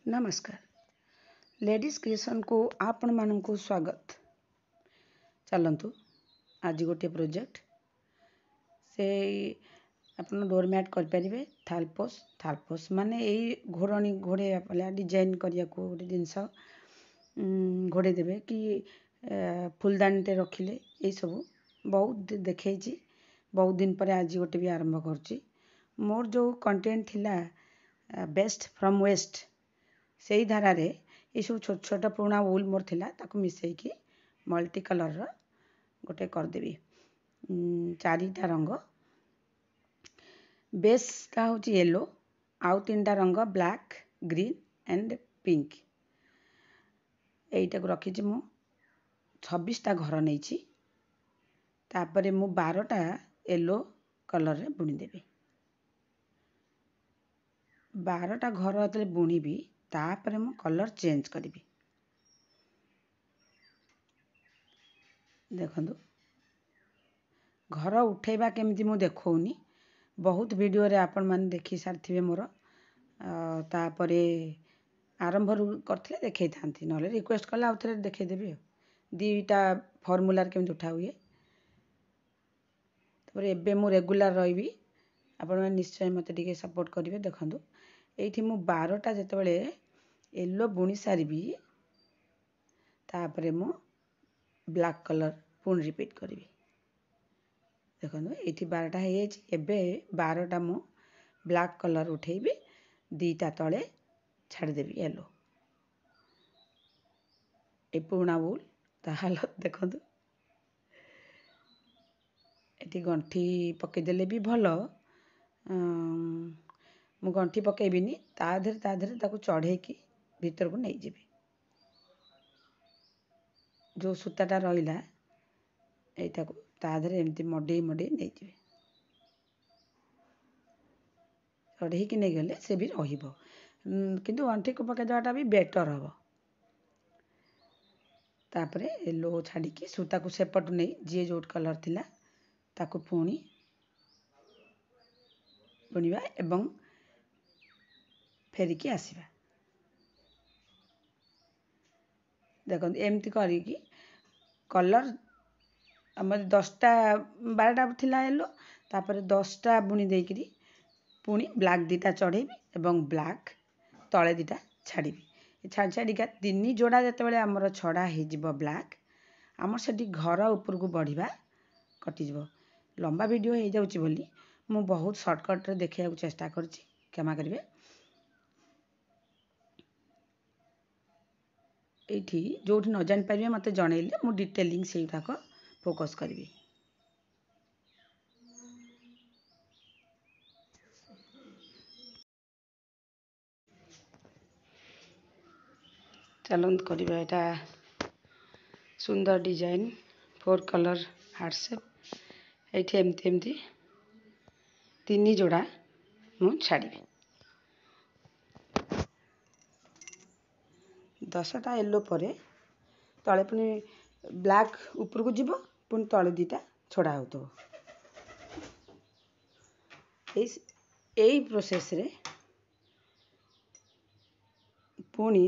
नमस्कार ladies creation को आपण मानकु स्वागत। चलतु आज गोटे प्रोजेक्ट से अपन डोरमैट कर पारे। थालपोस माने यही घोड़णी घोड़े डिजाइन करिया को गोटे जिनस घोड़े देवे कि फुलदानी रखिले यही सब बहुत देखी बहुत दिन पर आज गोटे भी आरंभ कर मोर जो कंटेंट थिला बेस्ट फ्रॉम वेस्ट से ही धारा रे ये सब छोट छोट पुराना वूल मोर थिला ताको मिसेकी मल्टी कलर गोटे करदेवी। चारिटा रंग बेस टा हूँ येलो आउ तीन टा रंग ब्लैक ग्रीन एंड पिंक। यहीटा को रखी मु 26टा घर नहीं तापरे मु 12टा येलो कलर रे बुनीदेवी। 12टा घर जो बुणीबी तापरे मु कलर चेंज करी। देखो घर उठेबा केमिति मु देखौनी बहुत वीडियो रे आपण माने देखि सारथिबे मोर तापरे आरंभ करथिले देखै थांती नले रिक्वेस्ट कला आउथरे देखै देबी। दीटा फार्मूला केमिति उठा हुए तापरे एबे मु रेगुलर रहिबी आपण माने निश्चय मते टिके सपोर्ट करिवे। देखंतु एठी मु 12टा जेतेबेले येलो बुणी सारिबी तापरे मु ब्लैक कलर पुन रिपीट करी। देखो ये 12टा एबे 12टा मु ब्लैक कलर उठेबी दीटा तले छाड़देवी येलो ए पुराना वूल ताहाल देखो ये गंठी पकईदेले भी भल। मु गंठी पकईबिनी ताधरे ताकू चढ़े की भीतर को नहीं जीवी जो सूताटा रहा यटा को ताधरे एमती मडे नहीं जीवे चढ़े की नहीं गले से भी रहिबो किंतु गंठी को पकई देवाटा भी बेटर हम। तापरे येलो छाड़ी की सूता को सेपट नहीं जी जो कलर थिला ताकू पुणी बुणवा एवं फेरिकी आसवा। देखो एमती करी कलर आम 10टा 12टा थिला येलो तापर 10टा बुणी देकरी पुणी ब्लैक दीटा चढ़ेबी एवं ब्लैक तले दीटा छाड़ी छाड़ छाड़िका 3 जोड़ा जिते आमर छड़ा हो ब्लैक आमर से घर उपर को बढ़िया कटिज। लंबा वीडियो हो जाऊँगी बोली मु बहुत सर्टकट रे देखा चेष्टा कर क्षमा करेंगे। एठी जो न जान पारे मत जनइले मु डिटेलिंग से फोकस करी। चलत करवा यहाँ सुंदर डिजाइन 4 कलर हार्डसेप ये एमती 3 जोड़ा मु छाड़ी 10टा येलो पर तले पुनी ब्लैक ऊपर को जीव पुनी तले दीटा छड़ा हो तो यही प्रोसेस रे पुनी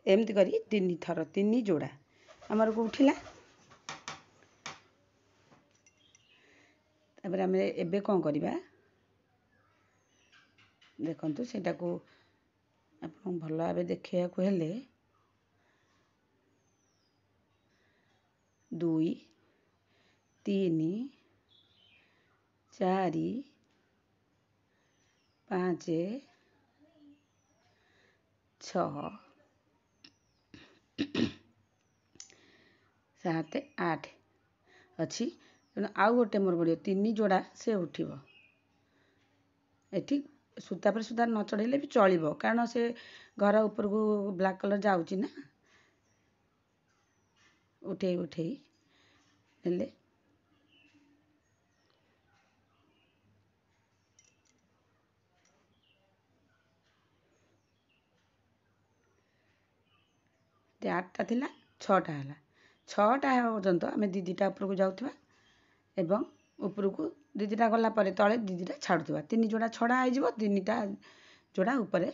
एमती करी 3 थर 3 जोड़ा आमर को उठिला। तापर आम एबे कौन करवा देखंतु सेटा को आपन भल भाव देखा को हेले 2 3 4 5 6 7 8 अच्छी तेणु आउ गोटे मोर बढ़िया 3 जोड़ा से उठिब। एठी सूता पर सूता न चढ़ेले भी चलिबो कारण से घर ऊपर को ब्लैक कलर जाउची ना उठे हेले ते 8टा थिला 6टा है 6टा पर्यंत आम दीटा ऊपर को जाऊा एवं ऊपर को ଦୁଇ ଦୁଇଟା ଗଲା ପରେ ତଳେ ଦୁଇ ଦୁଇଟା ଛାଡ଼ୁଥିବା, 3 ଯୋଡ଼ା ଛଡ଼ା ହେଇଯିବ, 3ଟା ଯୋଡ଼ା ଉପରେ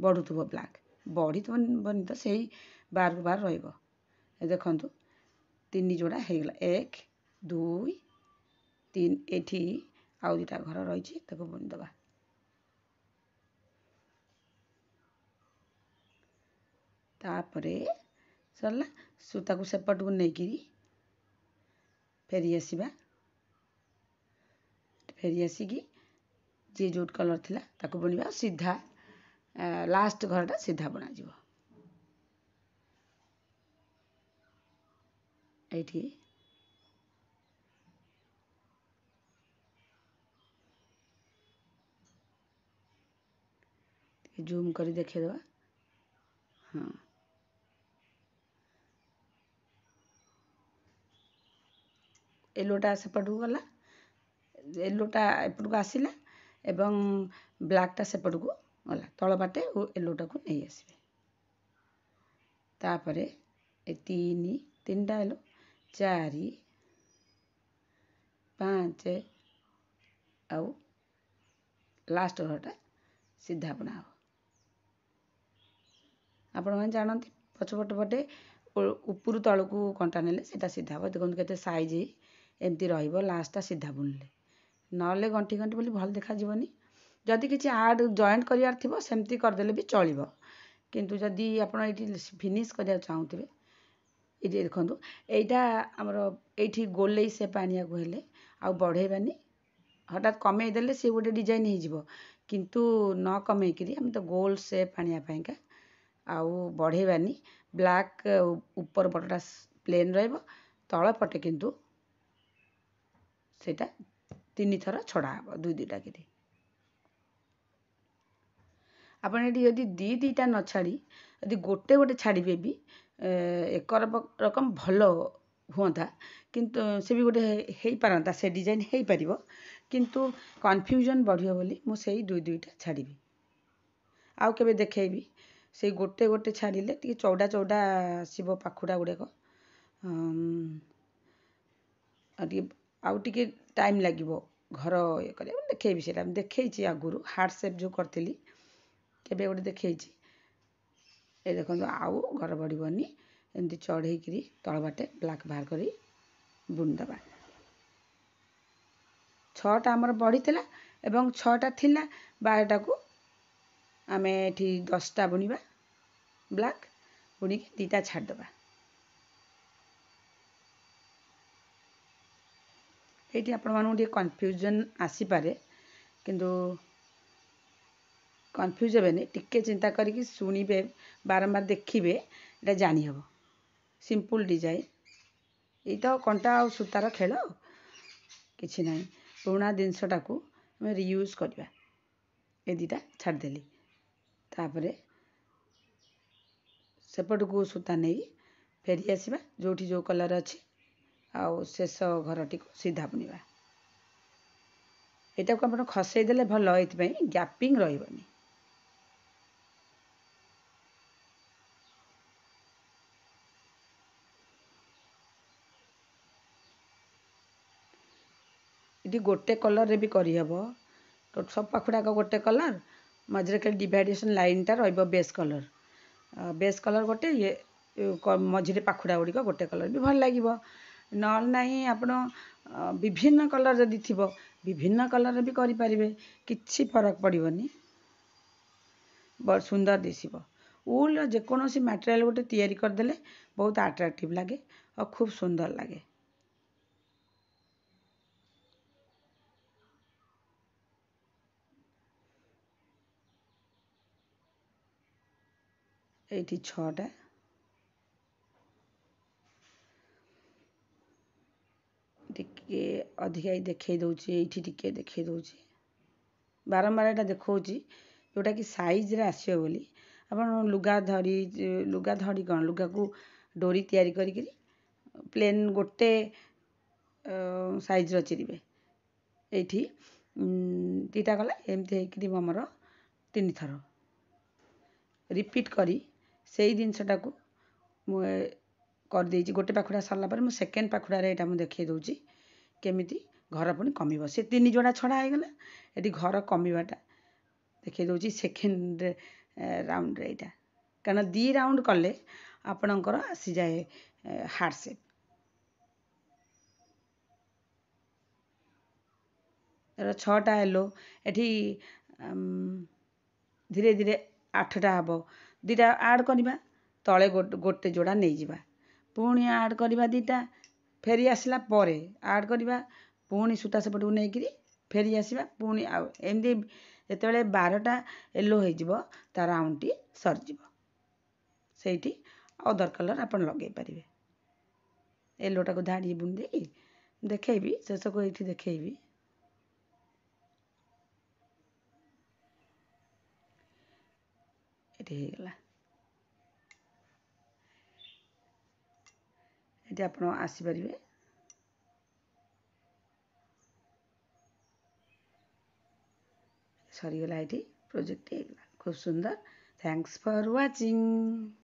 ବଢ଼ୁଥିବ ବ୍ଲାକ୍। ବଢ଼ିଥିବନି ତ ସେଇ ବାରକୁ ବାର ରହିବ। ଦେଖନ୍ତୁ 3 ଯୋଡ଼ା ହେଇଗଲା, 1 2 3। ଏଠି ଆଉ 2ଟା ଘର ରହିଛି, ତାକୁ ବୁଣିଦେବା। ତାପରେ ସରିଲା, ସୂତାକୁ ସେପଟକୁ ନେଇକିରି ଫେରି ଆସିବା। ଫେରି ଆସିକି ଯିଏ ଯୋଉ କଲର୍ ଥିଲା ତାକୁ ବୁଣିବା, ସିଧା ଲାଷ୍ଟ ଘରଟା ସିଧା ବୁଣାଯିବ। ଏଇଠି ଜୁମ୍ କରି ଦେଖେଇଦେବା। ହଁ, ୟେଲୋଟା ସେପଟକୁ ଗଲା, ୟେଲୋଟା ଏପଟକୁ ଆସିଲା ଏବଂ ବ୍ଲାକ୍ଟା ସେପଟକୁ ଗଲା। ତଳ ବାଟେ ୟେଲୋଟାକୁ ନେଇ ଆସିବେ। ତାପରେ ଏ 3ଟା ୟେଲୋ, 4 5 ଆଉ ଲାଷ୍ଟ ଘରଟା ସିଧା ବୁଣା ହେବ। ଆପଣମାନେ ଜାଣନ୍ତି ପଛପଟ ପଟେ ଉପରୁ ତଳକୁ କଣ୍ଟା ନେଲେ ସେଇଟା ସିଧା ହେବ। ଦେଖନ୍ତୁ କେତେ ସାଇଜ୍ ଏମିତି ରହିବ ଲାଷ୍ଟଟା ସିଧା ବୁଣିଲେ, ନହେଲେ ଗଣ୍ଠି ଗଣ୍ଠି ବୋଲି ଭଲ ଦେଖାଯିବନି। ଯଦି କିଛି ଜଏଣ୍ଟ କରିବାର ଥିବ ସେମିତି କରିଦେଲେ ବି ଚଳିବ, କିନ୍ତୁ ଯଦି ଆପଣ ଏଇଠି ଫିନିଶ୍ କରିବାକୁ ଚାହୁଁଥିବେ, ଏଇଠି ଦେଖନ୍ତୁ ଏଇଟା ଆମର ଏଇଠି ଗୋଲେଇ ସେପ୍ ଆଣିବାକୁ ହେଲେ ଆଉ ବଢ଼େଇବାନି, ହଠାତ୍ କମେଇ ଦେଲେ ସେ ଗୋଟେ ଡିଜାଇନ୍ ହେଇଯିବ, କିନ୍ତୁ ନ କମେଇକିରି ଆମେ ତ ଗୋଲ ସେପ୍ ଆଣିବା ପାଇଁକା ଆଉ ବଢ଼େଇବାନି। ବ୍ଲାକ୍ ଉପର ପଟଟା ପ୍ଲେନ୍ ରହିବ, ତଳ ପଟେ କିନ୍ତୁ ସେଇଟା 3 ଥର ଛଡ଼ା ହେବ, 2ଟା କିରି। ଆପଣ ଏଠି ଯଦି 2ଟା ନ ଛାଡ଼ି ଯଦି ଗୋଟେ ଛାଡ଼ିବେ ବି ରକମ ଭଲ ହୁଅନ୍ତା, କିନ୍ତୁ ସେ ବି ଗୋଟେ ହେଇପାରନ୍ତା, ସେ ଡିଜାଇନ୍ ହେଇପାରିବ, କିନ୍ତୁ କନଫ୍ୟୁଜନ୍ ବଢ଼ିବ ବୋଲି ମୁଁ ସେଇ 2ଟା ଛାଡ଼ିବି। ଆଉ କେବେ ଦେଖେଇବି, ସେଇ ଗୋଟେ ଛାଡ଼ିଲେ ଟିକେ ଚଉଡ଼ା ଚଉଡ଼ା ଆସିବ ପାଖୁଡ଼ା ଗୁଡ଼ାକ, ଆଉ ଟିକେ ଟାଇମ୍ ଲାଗିବ ଘର ଇଏ କରିବାକୁ। ଦେଖେଇବି, ସେଇଟା ମୁଁ ଦେଖେଇଛି ଆଗରୁ, ହାର୍ଟ ସେପ୍ ଯେଉଁ କରିଥିଲି କେବେ ଗୋଟେ ଦେଖେଇଛି। ଏ ଦେଖନ୍ତୁ ଆଉ ଘର ବଢ଼ିବନି, ଏମିତି ଚଢ଼େଇକିରି ତଳ ବାଟେ ବ୍ଲାକ୍ ବାହାର କରି ବୁଣିଦେବା। 6ଟା ଆମର ବଢ଼ିଥିଲା ଏବଂ 6ଟା ଥିଲା, 12ଟାକୁ ଆମେ ଏଠି 10ଟା ବୁଣିବା ବ୍ଲାକ୍, ବୁଣିକି 2ଟା ଛାଡ଼ିଦେବା। ଏଇଠି ଆପଣମାନଙ୍କୁ ଟିକେ କନଫ୍ୟୁଜନ୍ ଆସିପାରେ, କିନ୍ତୁ କନଫ୍ୟୁଜ୍ ହେବେନି, ଟିକେ ଚିନ୍ତା କରିକି ଶୁଣିବେ, ବାରମ୍ବାର ଦେଖିବେ, ଏଇଟା ଜାଣିହେବ। ସିମ୍ପୁଲ୍ ଡିଜାଇନ୍, ଏଇ ତ କଣ୍ଟା ଆଉ ସୂତାର ଖେଳ, କିଛି ନାହିଁ। ପୁରୁଣା ଜିନିଷଟାକୁ ଆମେ ରିୟୁଜ୍ କରିବା। ଏ 2ଟା ଛାଡ଼ିଦେଲି, ତାପରେ ସେପଟକୁ ସୂତା ନେଇ ଫେରି ଆସିବା, ଯେଉଁଠି ଯେଉଁ କଲର୍ ଅଛି, ଆଉ ଶେଷ ଘରଟିକୁ ସିଧା ବୁଣିବା। ଏଇଟାକୁ ଆପଣ ଖସେଇ ଦେଲେ ଭଲ, ଏଇଥିପାଇଁ ଗ୍ୟାପିଂ ରହିବନି। ଏଠି ଗୋଟେ କଲର୍ରେ ବି କରିହେବ, ସବୁ ପାଖୁଡ଼ାକ ଗୋଟେ କଲର୍, ମଝିରେ ଖାଲି ଡିଭାଇଡେସନ୍ ଲାଇନ୍ଟା ରହିବ ବେସ୍ କଲର୍। ବେସ୍ କଲର୍ ଗୋଟେ, ମଝିରେ ପାଖୁଡ଼ା ଗୁଡ଼ିକ ଗୋଟେ କଲର୍ ବି ଭଲ ଲାଗିବ। ନହେଲେ ନାହିଁ ଆପଣ ବିଭିନ୍ନ କଲର୍ ଯଦି ଥିବ ବିଭିନ୍ନ କଲର୍ରେ ବି କରିପାରିବେ, କିଛି ଫରକ ପଡ଼ିବନି, ସୁନ୍ଦର ଦିଶିବ। ଉଲ୍ର ଯେକୌଣସି ମ୍ୟାଟେରିଆଲ୍ ଗୋଟେ ତିଆରି କରିଦେଲେ ବହୁତ ଆଟ୍ରାକ୍ଟିଭ୍ ଲାଗେ ଆଉ ଖୁବ୍ ସୁନ୍ଦର ଲାଗେ। ଏଇଠି 6ଟା, ଟିକେ ଅଧିକା ଦେଖେଇ ଦେଉଛି, ଏଇଠି ଟିକେ ଦେଖେଇ ଦେଉଛି, ବାରମ୍ବାର ଏଇଟା ଦେଖାଉଛି ଯେଉଁଟାକି ସାଇଜ୍ରେ ଆସିବ ବୋଲି। ଆପଣ ଲୁଗା ଧଡ଼ି କ'ଣ, ଲୁଗାକୁ ଡୋରି ତିଆରି କରିକିରି ପ୍ଲେନ୍ ଗୋଟେ ସାଇଜ୍ର ଚିରିବେ। ଏଇଠି 2ଟା ଗଲା, ଏମିତି ହେଇକିରି ଆମର 3 ଥର ରିପିଟ୍ କରି ସେଇ ଜିନିଷଟାକୁ ମୁଁ କରିଦେଇଛି। ଗୋଟେ ପାଖୁଡ଼ା ସରିଲା ପରେ ମୁଁ ସେକେଣ୍ଡ ପାଖୁଡ଼ାରେ ଏଇଟା ମୁଁ ଦେଖେଇ ଦେଉଛି କେମିତି घर पुणी कमिब से 3 जोड़ा छड़ा होगला ये घर कमिबाटा देखिए दूसरी सेकेंड राउंड यहाँ कारण 2 राउंड कले आपणकर आसी जाए हार्ट सेप छटा येलो एठी धीरे धीरे 8टा हम 2टा आड करवा तले गोटे जोड़ा नहीं जावा पुणी आड करवा 2टा फेरी आसला परे आड करवा पुणी सूता सेपटू नहीं फेरी आसवा पुणी एमती जिते 12टा येलो हो तार राउंड टी सरीज से अदर कलर आप लगे पारे येलोटा को धाड़ी बुंदे देखी शेष को ये देखी ये आप आसीपारे सरीगला ये प्रोजेक्ट खूब सुंदर थैंक्स फॉर वाचिंग।